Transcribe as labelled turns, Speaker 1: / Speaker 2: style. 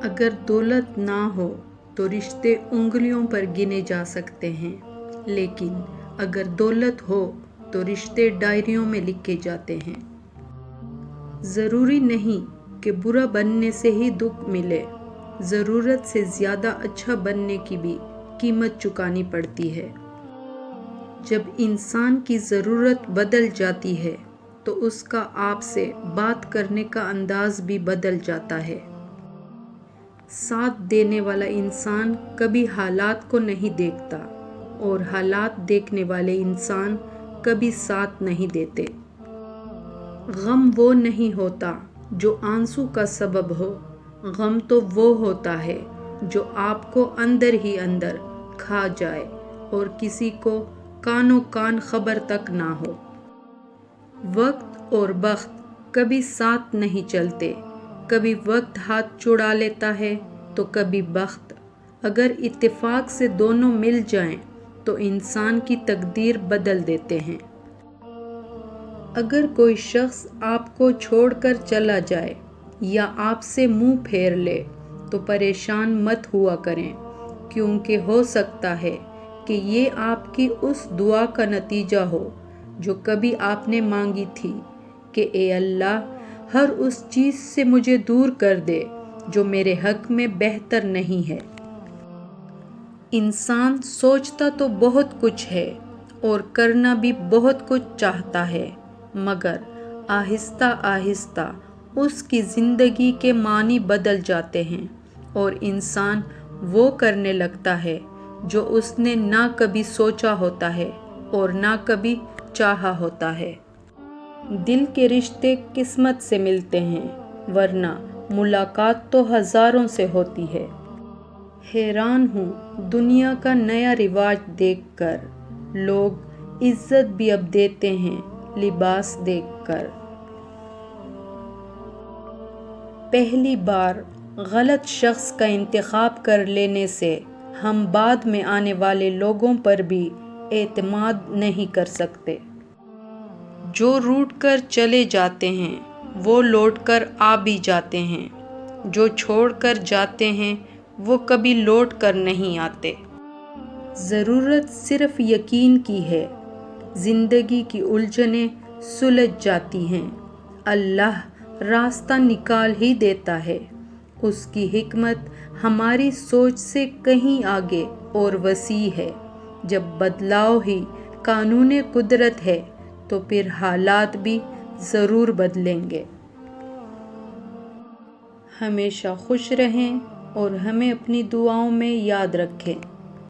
Speaker 1: اگر دولت نہ ہو تو رشتے انگلیوں پر گنے جا سکتے ہیں، لیکن اگر دولت ہو تو رشتے ڈائریوں میں لکھے جاتے ہیں۔ ضروری نہیں کہ برا بننے سے ہی دکھ ملے، ضرورت سے زیادہ اچھا بننے کی بھی قیمت چکانی پڑتی ہے۔ جب انسان کی ضرورت بدل جاتی ہے تو اس کا آپ سے بات کرنے کا انداز بھی بدل جاتا ہے۔ ساتھ دینے والا انسان کبھی حالات کو نہیں دیکھتا اور حالات دیکھنے والے انسان کبھی ساتھ نہیں دیتے۔ غم وہ نہیں ہوتا جو آنسو کا سبب ہو، غم تو وہ ہوتا ہے جو آپ کو اندر ہی اندر کھا جائے اور کسی کو کانوں کان خبر تک نہ ہو۔ وقت اور بخت کبھی ساتھ نہیں چلتے، کبھی وقت ہاتھ چھڑا لیتا ہے تو کبھی بخت۔ اگر اتفاق سے دونوں مل جائیں تو انسان کی تقدیر بدل دیتے ہیں۔ اگر کوئی شخص آپ کو چھوڑ کر چلا جائے یا آپ سے منہ پھیر لے تو پریشان مت ہوا کریں، کیونکہ ہو سکتا ہے کہ یہ آپ کی اس دعا کا نتیجہ ہو جو کبھی آپ نے مانگی تھی کہ اے اللہ، ہر اس چیز سے مجھے دور کر دے جو میرے حق میں بہتر نہیں ہے۔ انسان سوچتا تو بہت کچھ ہے اور کرنا بھی بہت کچھ چاہتا ہے، مگر آہستہ آہستہ اس کی زندگی کے معنی بدل جاتے ہیں اور انسان وہ کرنے لگتا ہے جو اس نے نہ کبھی سوچا ہوتا ہے اور نہ کبھی چاہا ہوتا ہے۔ دل کے رشتے قسمت سے ملتے ہیں، ورنہ ملاقات تو ہزاروں سے ہوتی ہے۔ حیران ہوں دنیا کا نیا رواج دیکھ کر، لوگ عزت بھی اب دیتے ہیں لباس دیکھ کر۔ پہلی بار غلط شخص کا انتخاب کر لینے سے ہم بعد میں آنے والے لوگوں پر بھی اعتماد نہیں کر سکتے۔ جو روٹھ کر چلے جاتے ہیں وہ لوٹ کر آ بھی جاتے ہیں، جو چھوڑ کر جاتے ہیں وہ کبھی لوٹ کر نہیں آتے۔ ضرورت صرف یقین کی ہے، زندگی کی الجھنیں سلجھ جاتی ہیں۔ اللہ راستہ نکال ہی دیتا ہے، اس کی حکمت ہماری سوچ سے کہیں آگے اور وسیع ہے۔ جب بدلاؤ ہی قانون قدرت ہے تو پھر حالات بھی ضرور بدلیں گے۔ ہمیشہ خوش رہیں اور ہمیں اپنی دعاؤں میں یاد رکھیں۔